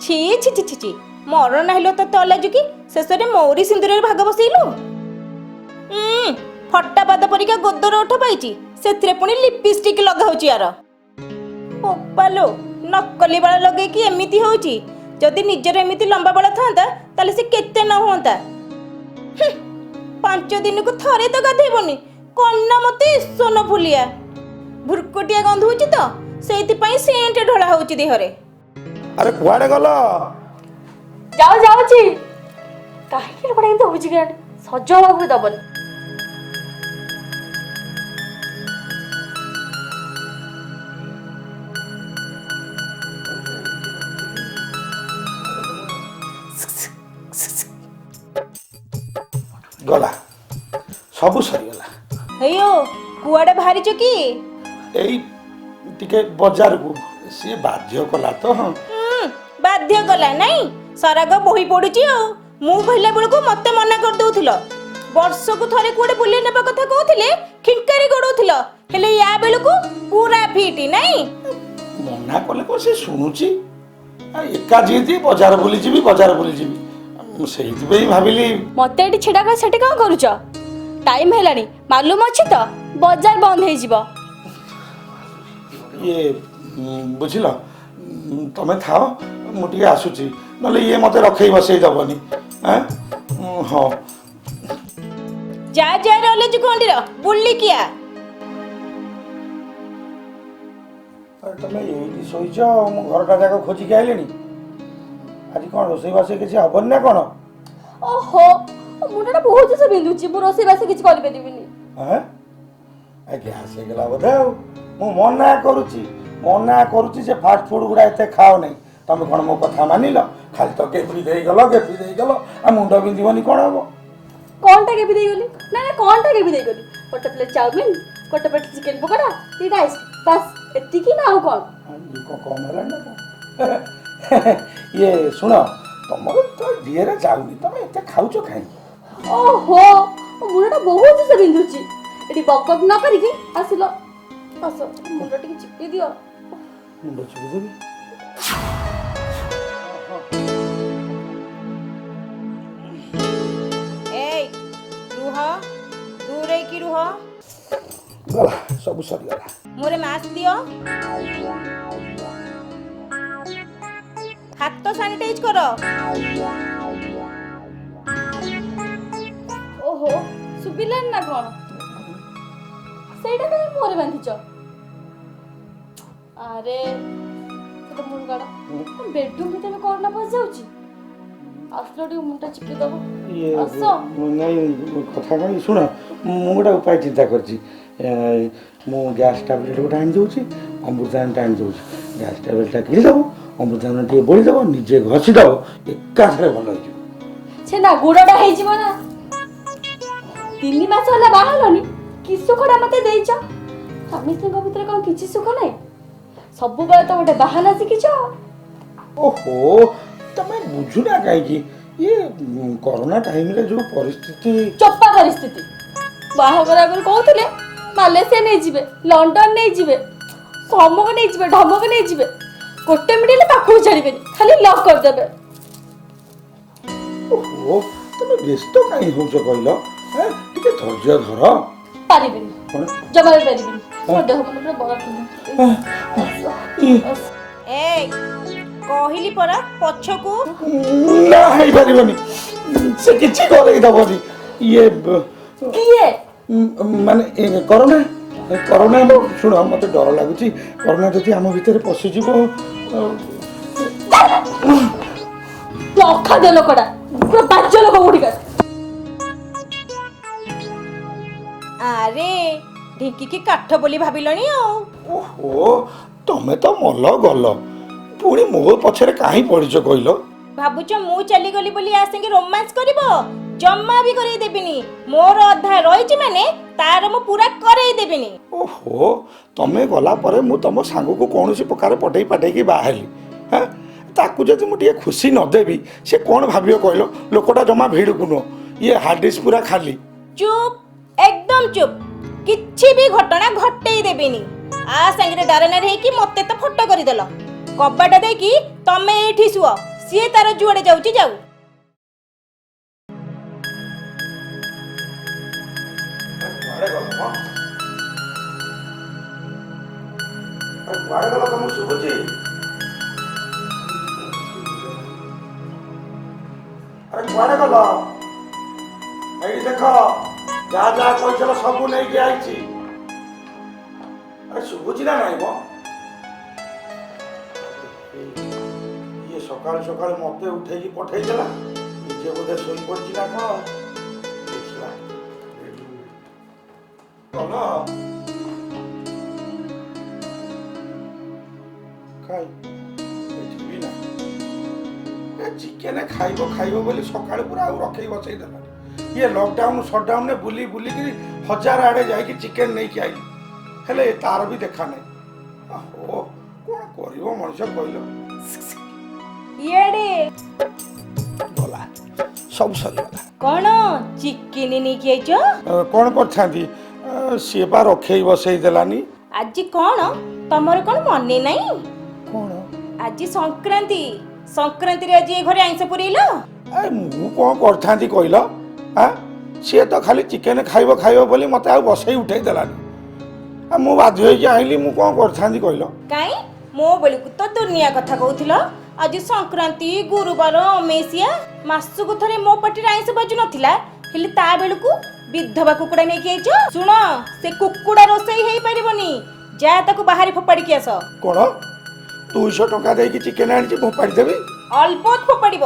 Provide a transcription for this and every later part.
छी छी छी छी छी मरण हेलो तते अलाजुकी शेषରେ मौरी सिନ୍ଦूରରେ ଭାଗ ବସେଇଲୁ। ଫଟା ପାଦ ପରିକା ଗୋଦର ଓଠ ପାଇଛି ସେଥିରେ ପୁଣି ଲିପଷ୍ଟିକ ଲଗାଉଛି ୟାର। ଓପାଲୋ ନକଲି ବାଳ ଲଗେଇକି ଏମିତି ହଉଛି। ଯଦି ନିଜର ଏମିତି ଲମ୍ବା ବାଳ ଥାନ୍ତା ତାହେଲେ ସେ କେତେ ନ ହୁଅନ୍ତା। 5 ଦିନକୁ ଥରେ ତ ଗାଧେଇବନି କନା ମତେ ଇସନ ଫୁଲିଆ ଭୁରକୁଟିଆ ଗନ୍ଧଉଛି ତ ସେଇଥିପାଇଁ ସେଣ୍ଟ ଢଳା ହଉଛି ଦେହରେ। ଆରେ କୁଆଡେ ଗଲ? ଯାଉଛି କାହିଁକି ଲୋକଟା ଏମିତି ହଉଛି କେଜାଣି ସଜ ହବାକୁ ବି ଦବନି। ଗଲା ସବୁ ସରିଗଲା। ହେयो କୁଆଡେ ବାହାରିଛ କି? ଏଇ ଟିକେ ବଜାରକୁ ସିଏ ବାଧ୍ୟ କଲା ତ। ବାଧ୍ୟ କଲା ନାଇଁ ସରାଗ ବୋହି ପଡୁଛି ଆଉ। ମୁଁ କହିଲା ବେଳକୁ ମତେ ମନା କରିଦଉଥିଲ। ବର୍ଷକୁ ଥରେ କୁଆଡେ ବୁଲେଇ ନେବା କଥା କହୁଥିଲେ ଖିଙ୍କାରି ଗଡଉଥିଲ ହେଲେ ୟା ବେଳକୁ ପୁରା ଫିଟି ନାଇଁ। ମନା କଲେ କଣ ସେ ଶୁଣୁଛି? ଏକା ଯିବି ବଜାର ବୁଲିଯିବି ବଜାର ବୁଲିଯିବି ମୁଁ ସେଇଥିପାଇଁ ଭାବିଲି। ମତେ ଏଠି ଛିଡା କରି ସେଠି କଣ କରୁଛ? ଟାଇମ ହେଲାଣି ମାଲୁମ ଅଛି ତ ବଜାର ବନ୍ଦ ହେଇଯିବ। ଇଏ ବୁଝିଲ ତମେ ଥାଅ ମୁଁ ଟିକେ ଆସୁଛି ନହେଲେ ଇଏ ମତେ ରଖେଇ ବସେଇ ଦବନି। ହଁ ଯା ଯା ରଲେଜ ଖଣ୍ଡିର ବୁଲିକିଆ। ତମେ ଏଇଠି ଶୋଇଛ ମୁଁ ଘରଟା ଯାକ ଖୋଜିକି ଆଇଲିଣି। ଆଜି କ'ଣ ରୋଷେଇବାସ କିଛି ହବନି ନା କ'ଣ? ଓହୋ ମୁଣ୍ଡଟା ବହୁତ ଜୋରସେ ବିନ୍ଧୁଛି ମୁଁ ରୋଷେଇ ବାସ କିଛି କରିପାରିବିନି। ଗ୍ୟାସ୍ ହେଇଗଲା ବୋଧେ ଆଉ। ମୁଁ ମନା କରୁଛି ଯେ ଫାଷ୍ଟ ଫୁଡ ଗୁଡା ଏତେ ଖାଅ ନାହିଁ। ତମେ କ'ଣ ମୋ କଥା ମାନିଲ? ଖାଲି ତ ଗେପି ଦେଇଗଲ ଆଉ ମୁଣ୍ଡ ବିନ୍ଧିବନି କ'ଣ ହବ? କଣଟା କେବି ଦେଇଗଲି ନା କଣଟା କେବି ଦେଇଗଲି? ଗୋଟେ ପ୍ଲେଟ୍ ଚାଉମିନ ଗୋଟେ ପ୍ଲେଟ୍ ଚିକେନ ପକୋଡା ଦିଟା ଆଇସ୍କ୍ରିମ୍ ବାସ୍ ଏତିକି ନା ଆଉ କ'ଣ? କମ ହେଲାଣି ନା କ'ଣ? ଇଏ ଶୁଣ ତମର ତ ଦିହରେ ଯାଉନି ତମେ ଏତେ ଖାଉଛ କାହିଁକି? ଓହୋ ମୁଣ୍ଡଟା ବହୁତ ଜୋରସେ ବିନ୍ଧୁଛି। ଏଠି ବକ୍ ବକ୍ ନ କରିକି ଆସିଲ ଆସ ମୁଣ୍ଡ ଟିକେ ଚିପି ଦିଅ। ମୁଣ୍ଡ ଚିପିଦେବି। ଏଇ ରୁହ ଦୂରେଇକି ରୁହ। ଗଲା ସବୁ ସରିଗଲା। ମୋରେ ମାସ୍କ ଦିଅ। ହାତ ସାନିଟାଇଜ କର। ଓହୋ ଶୁଭିଲାନି ନା କ'ଣ? ସେଇଟା କାହିଁ ମୁହଁରେ ବାନ୍ଧିଛ? ଆରେ ସେଟା ମୁଣ୍ଡ କାଢ। ବେଡରୁମ୍ ଭିତରେ କ'ଣ ନା ପଶି ଯାଉଛି? ଆସିଲ ଟିକେ ମୁଣ୍ଡଟା ଚିପି ଦବ। ଆସ। ନାଇଁ କଥା କ'ଣ ଶୁଣ ମୁଁ ଗୋଟେ ଉପାୟ ଚିନ୍ତା କରିଛି। ମୁଁ ଗ୍ୟାସ୍ ଟ୍ୟାବଲେଟ୍ ଗୋଟେ ଆଣି ଦେଉଛି ଅମୃତାଞ୍ଜନଟା ଆଣି ଦେଉଛି। ଗ୍ୟାସ୍ ଟ୍ୟାବଲେଟ୍ଟା କିଣିଦେବ ଅମୃତାଞ୍ଜନ ଟିକେ ବୋଳିଦେବ ନିଜେ ଘଷିଦେବ ଏକାଥରେ ଭଲ ହେଇଯିବ। ସେ ନା ଗୁଡ଼ଟା ହେଇଯିବ ନା। 3 ମାସ ହେଲା ବାହା ହେଲନି କି ସୁଖଟା ମତେ ଦେଇଛ? ସ୍ୱାମୀ ସ୍ତ୍ରୀଙ୍କ ଭିତରେ କ'ଣ କିଛି ସୁଖ ନାହିଁ? ସବୁବେଳେ ତ ଗୋଟେ ବାହାନା ଶିଖିଛ। ଓହୋ ତମେ ବୁଝୁନା କାହିଁକି? ଇଏ କରୋନା ଟାଇମରେ ଯୋଉ ପରିସ୍ଥିତି। ଚୋପା ପରିସ୍ଥିତି। ବାହାଘର ଆଗରୁ କହୁଥିଲେ ମାଲେସିଆ ନେଇଯିବେ ଲଣ୍ଡନ ନେଇଯିବେ ସମକ ନେଇଯିବେ ଢମକ ନେଇଯିବେ ଗୋଟେ ମିନିଟ୍ ପାଖକୁ ଛାଡ଼ିବେନି ଖାଲି ଲକ୍ କରିଦେବେ। ଓହୋ ତମେ ବ୍ୟସ୍ତ କାହିଁ ହଉଛ କହିଲ? ଟିକେ ଧୈର୍ଯ୍ୟ ଧର। ପାରିବିନି ଜମା ବି ପାରିବିନି। ମୋ ଦେହ ମନ ପୁରା ବରଫ। ଏଇ କହିଲି ପରା ପଛକୁ। ନା ହେଇପାରିବନି ସେ କିଛି କରେଇ ଦବନି। ଇଏ କିଏ? ମାନେ କରୋନା ଶୁଣ ମତେ ଡର ଲାଗୁଛି। କରୋନା ଯଦି ଆମ ଭିତରେ ପଶିଯିବ। ଅଖାଦ୍ୟ ଲୋକଟା ପୁରା ବାଜ୍ୟ ଲୋକ ଗୁଡ଼ିକ। ଆରେ ଢିଙ୍କିକି କାଠ ବୋଲି ଭାବିଲଣି ଆଉ। ଓହୋ ତମେ ତ ମଲ ଗଲ ପୁଣି ମୋ ପଛରେ କାହିଁ ପଡ଼ିଛ କହିଲ? ଭାବୁଛ ମୁଁ ଚାଲିଗଲି ବୋଲି ଆ ସାଙ୍ଗେ ରୋମାନ୍ସ କରିବ? ଜମା ବି କରେଇ ଦେବିନି। ମୋର ଅଧା ରହିଛି ମାନେ ତାର ମୁଁ ପୁରା କରେଇ ଦେବିନି। ଓହୋ ତମେ ଗଲା ପରେ ମୁଁ ତମ ସାଙ୍ଗକୁ କୌଣସି ପ୍ରକାର ପଟେଇ ପାଟେଇକି ବାହା ହେଲି। ତାକୁ ଯଦି ମୁଁ ଟିକେ ଖୁସି ନ ଦେବି ସେ କ'ଣ ଭାବିବ କହିଲ? ଲୋକଟା ଜମା ଭିଡ଼କୁ ନୁହଁ ଇଏ ହାର୍ଡ ଡିସ୍କ ପୁରା ଖାଲି। ଚୁପ୍ ଏକଦମ ଚୁପ୍। କିଛି ବି ଘଟଣା ଘଟେଇ ଦେବିନି। ଆ ସାଙ୍ଗରେ ଡାରନାର ହେଇକି ମତେ ତ ଫଟୋ କରିଦେଲ। କବାଟ ଦେଇକି ତମେ ଏଇଠି ଶୁଅ ସିଏ ତାର ଯୁଆଡେ ଯାଉଛି ଯାଉ। କୁଆଡେ ଗଲ ତମକୁ ଶୁଭୁଛି? ଆରେ କୁଆଡେ ଗଲ? ଏଇଠି ଦେଖ ଯାହା ଯାହା କହିଥିଲ ସବୁ ନେଇକି ଆଇଛି। ଆରେ ଶୁଭୁଛି ନା ନାଇଁ ମ? ଇଏ ସକାଳୁ ସକାଳୁ ମତେ ଉଠେଇକି ପଠେଇଦେଲା, ନିଜେ ବୋଧେ ଶୋଇପଡିଛି ନା କଣ? ଦେଖିବା ଗଲ ଖାଇ ଏଠି ବି ନା ଚିକେନ ଖାଇବ ଖାଇବ ବୋଲି ସକାଳୁ ପୁରା ଆଉ ରଖେଇ ବସେଇ ଦେଲା। ଇଏ ଲକଡାଉନ ସଟଡାଉନରେ ବୁଲି ବୁଲିକିରି ହଜାର ଆଡେ ଯାଇକି ଚିକେନ ନେଇକି ଆଇଲି, ହେଲେ ତାର ବି ଦେଖା ନାହିଁ। ଓହୋ କଣ କରିବ ମଣିଷ କହିଲ? ଇଆଡେ ଗଲା ସବୁ ସରିଗଲା। କଣ ଚିକେନ ନେଇକି ଆଇଛ? କଣ କରିଥାନ୍ତି, ସିଏ ବା ରଖେଇ ବସେଇ ଦେଲାନି। ଆଜି କଣ ତମର କଣ ମନେ ନାହିଁ? କଣ? ଆଜି ସଂକ୍ରାନ୍ତି। ସଂକ୍ରାନ୍ତିରେ ଆଜି ଏ ଘରେ ଆଇଁଷ ପୁରେଇଲ? ମୁଁ କଣ କରିଥାନ୍ତି କହିଲ? ସିଏ ତ ଖାଲି ଚିକେନ ଖାଇବ ଖାଇବ ବୋଲି ମତେ ଆଉ ବସେଇ ଉଠେଇ ଦେଲାନି। ମୁଁ ବାଧ୍ୟ ହେଇକି ଆଇଲି, ମୁଁ କଣ କରିଥାନ୍ତି କହିଲ? କାଇଁ ମୋ ବେଳକୁ ତ ଦୁନିଆ କଥା କହୁଥିଲ। ଆଜି ସଂକ୍ରାନ୍ତି, ଗୁରୁବାର, ଅମେଇସିଆ, ମାସକୁ ଥରେ ମୋ ପାଟିରେ ଆଇଁଷ ବାଜୁ ନଥିଲା, ହେଲେ ତା ବେଳକୁ ବିଧବା କୁକୁଡ଼ା ନେଇକି ଆଇଛ। ଶୁଣ, ସେ କୁକୁଡ଼ା ରୋଷେଇ ହେଇପାରିବନି, ଯା ତାକୁ ବାହାରେ ଫୋପାଡ଼ିକି ଆସ। କଣ 200 ଟଙ୍କା ଦେଇକି ଚିକେନ ଆଣିଛି ଫୋପାଡ଼ି ଦେବି? ଅଳ୍ପ ଫୋପାଡ଼ିବ।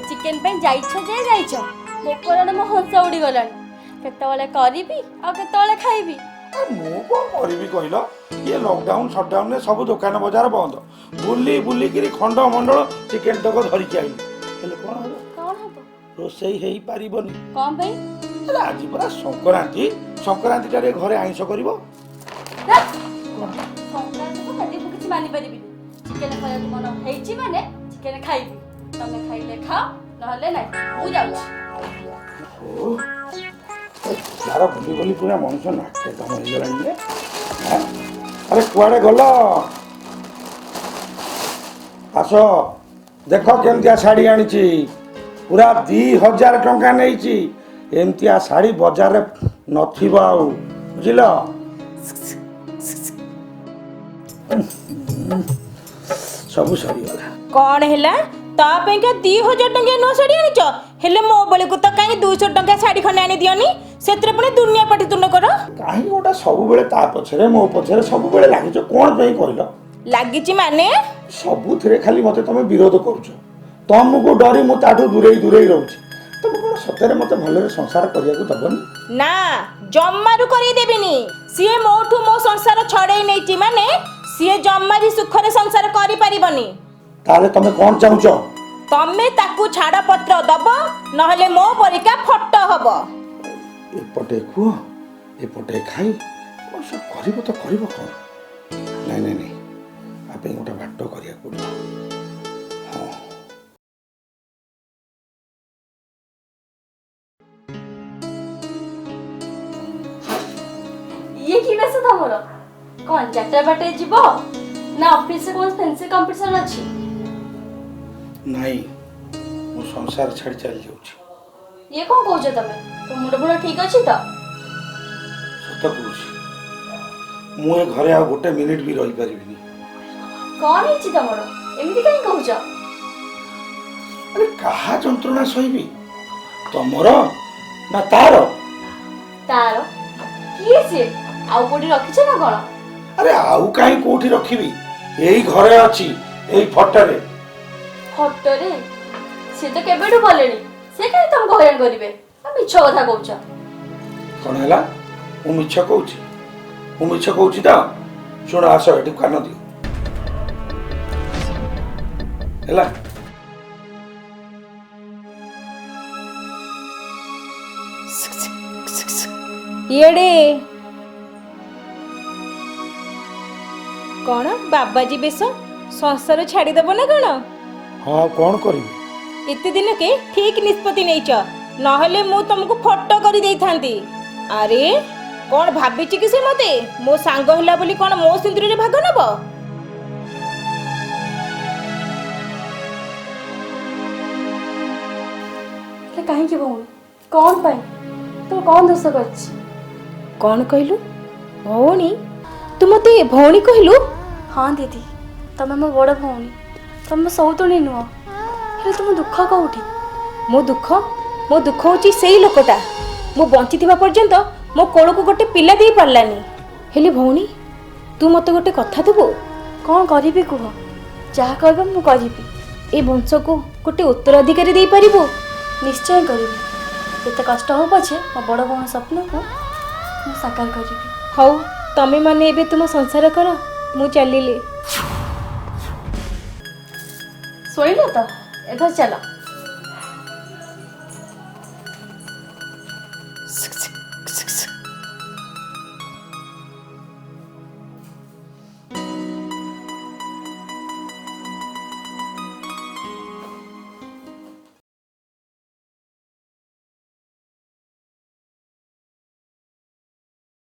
ଚିକେନ ପାଇଁ ଯାଇଛ ଯେ ଯାଇଛ, ଭୋକରେ ମୋ ହଂସ ଉଡ଼ିଗଲାଣି। କେତେବେଳେ କରିବି ଆଉ କେତେବେଳେ ଖାଇବି? ମୁଁ କଣ କରିବି କହିଲ? ଇଏ ଲକଡାଉନ ସଟଡାଉନରେ ସବୁ ଦୋକାନ ବଜାର ବନ୍ଦ, ବୁଲି ବୁଲିକିରି ଖଣ୍ଡ ମଣ୍ଡଳ ଚିକେନ ତକ ଧରିକି ଆଇଲି, ହେଲେ କଣ ହବ? କଣ ହବ? ରୋଷେଇ ହେଇପାରିବନି। କଣ ପାଇଁ? ଆରେ ଆଜି ପରା ସଂକ୍ରାନ୍ତି, ସଂକ୍ରାନ୍ତିଟାରେ ଘରେ ଆଇଁଷ କରିବ। ସଂକ୍ରାନ୍ତି ତ ମୁଁ କିଛି ମାନି ପାରିବିନି। ଚିକେନ ଖାଇବାକୁ ମନ ହେଇଛି ମାନେ ଚିକେନ ଖାଇବି। ତମେ ଖାଇଲେ ଖାଅ, ନହେଲେ ନାହିଁ। ମୁଁ ଯାଉଛି। ତାର ବୁଲି ବୁଲି ପୁରା ମଣିଷ ନାକେ ଦମ ହେଇଗଲାଣି ଯେ। ଆରେ କୁଆଡେ ଗଲ? ଆସ ଦେଖ କେମିତିଆ ଶାଢ଼ୀ ଆଣିଛି, ପୁରା 2000 ଟଙ୍କା ନେଇଛି। ଏମିତିଆ ଶାଢ଼ୀ ବଜାରରେ ନଥିବ ଆଉ, ବୁଝିଲ? ସବୁ ସରିଗଲା। କଣ ହେଲା? ତା ପାଇଁକା 2000 ଟଙ୍କିଆ ନୂଆ ଶାଢ଼ୀ ଆଣିଛ, ହେଲେ ମୋ ବେଳକୁ ତ କାହିଁ 200 ଟଙ୍କା ଶାଢ଼ୀ ଖଣ୍ଡେ ଆଣି ଦିଅନି? ସେଥିରେ ପୁଣି ଦୁନିଆ ପାଟିତୁଣ୍ଡ କର। କାହିଁକି ଗୋଟେ ସବୁବେଳେ ତା ପଛରେ ମୋ ପଛରେ ସବୁବେଳେ ଲାଗିଛ, କଣ ପାଇଁ କହିଲ? ଲାଗିଛି ମାନେ? ସବୁଥିରେ ଖାଲି ମତେ ତମେ ବିରୋଧ କରୁଛ। ତମକୁ ଡରି ମୁଁ ତାଠୁ ଦୂରେଇ ଦୂରେଇ ରହୁଛି। ତମେ କଣ ସତରେ ମତେ ଭଲରେ ସଂସାର କରିବାକୁ ଦବନି? ନା, ଜମାରୁ କରିଦେବିନି। ସିଏ ମୋଠୁ ମୋ ସଂସାର ଛଡେଇ ନେଇଛି ମାନେ ସିଏ ଜମା ବି ସୁଖରେ ସଂସାର କରିପାରିବନି। ତାହେଲେ ତମେ କଣ ଚାହୁଁଛ? ତମେ ତାକୁ ଛାଡ ପତ୍ର ଦବ, ନହେଲେ ମୋ ପରିକା ଫଟୋ ହବ। ଏପଟେ କୁହ ଏପଟେ ଖାଇ ଅବଶ୍ୟ କରିବ ତ କରିବ କଣ? ନାଇଁ ନାଇଁ ନାଇଁ, ଆ ପାଇଁ ଗୋଟେ ବାଟ କରିବାକୁ ପଡ଼ିବ। ହଁ ଇଏ କି ବେଶ ତମର? କଣ ଯାତ୍ରା ବାଟେ ଯିବ ନା ଅଫିସରେ କଣ ଫେନ୍ସି କମ୍ପିଟିସନ ଅଛି? ନାଇଁ, ମୁଁ ସଂସାର ଛାଡ଼ି ଚାଲି ଯାଉଛି। ଇଏ କଣ କହୁଛ ତମେ? ତୋ ମୁଣ୍ଡ ଫୁଣ୍ଡ ଠିକ ଅଛି ତ? ସତ କହୁଛି, ମୁଁ ଏ ଘରେ ଆଉ ଗୋଟେ ମିନିଟ ବି ରହିପାରିବିନି। କଣ ହେଇଛି ତମର? ଏମିତି କାହିଁ କହୁଛ? ଆରେ କାହା ଯନ୍ତ୍ରଣା ସହିବି? ତମର ନା ତାର? ତାର? କିଏ ସିଏ? ଆଉ କୋଉଠି ରଖିଛ ନା କଣ? ଆରେ ଆଉ କାହିଁ କୋଉଠି ରଖିବି, ଏଇ ଘରେ ଅଛି, ଏଇ ଫଟୋରେ। ଫଟୋରେ? ସେ ତ କେବେଠୁ ଗଲେଣି, ସେ କାହିଁ ତମକୁ ହଇରାଣ କରିବେ? ମିଛ କଥା କହୁଛ। କଣ ହେଲା? ମୁଁ ମିଛ କହୁଛି? ମୁଁ ମିଛ କହୁଛି ତ? ଶୁଣ, ଆସ ଏଠି କାନ ଦିଅ ହେଲା। ଇଏଡେ କଣ ବାବାଜୀ ବେଶ? ସଂସାର ଛାଡ଼ିଦବ ନା କଣ? ହଁ, କଣ କରିବି? ଏତେ ଦିନକେ ଠିକ ନିଷ୍ପତ୍ତି ନେଇଛ, ନହେଲେ ମୁଁ ତମକୁ ଫଟୋ କରି ଦେଇଥାନ୍ତି। ଆରେ କଣ ଭାବିଛି କି ସେ ମତେ? ମୋ ସାଙ୍ଗ ହେଲା ବୋଲି କଣ ମୋ ସିନ୍ଦୁରରେ ଭାଗ ନବ? କାହିଁକି ଭଉଣୀ? କ'ଣ ପାଇଁ? ତୁ କ'ଣ ଦୋଷ କରିଛି? କ'ଣ କହିଲୁ? ଭଉଣୀ? ତୁ ମୋତେ ଭଉଣୀ କହିଲୁ? ହଁ ଦିଦି, ତମେ ମୋ ବଡ଼ ଭଉଣୀ, ତମେ ସଉତୁଣୀ ନୁହଁ। ହେଲେ ତୁମ ଦୁଃଖ କୋଉଠି? ମୋ ଦୁଃଖ ହେଉଛି ସେଇ ଲୋକଟା ମୁଁ ବଞ୍ଚିଥିବା ପର୍ଯ୍ୟନ୍ତ ମୋ କୋଳକୁ ଗୋଟେ ପିଲା ଦେଇ ପାରିଲାନି। ହେଲେ ଭଉଣୀ, ତୁ ମୋତେ ଗୋଟେ କଥା ଦେବୁ? କ'ଣ କରିବି କୁହ? ଯାହା କହିବ ମୁଁ କରିବି। ଏ ବଂଶକୁ ଗୋଟେ ଉତ୍ତରାଧିକାରୀ ଦେଇପାରିବୁ? ନିଶ୍ଚୟ କରିବି। ଯେତେ କଷ୍ଟ ହଉ ପଛେ ମୋ ବଡ଼ ଭଉଣୀ ସ୍ୱପ୍ନକୁ ମୁଁ ସାକାର କରିବି। ହଉ, ତମେ ମାନେ ଏବେ ତୁମ ସଂସାର କର, ମୁଁ ଚାଲିଲି। ଶୋଇଲ ତ? ଏବେ ଚାଲ।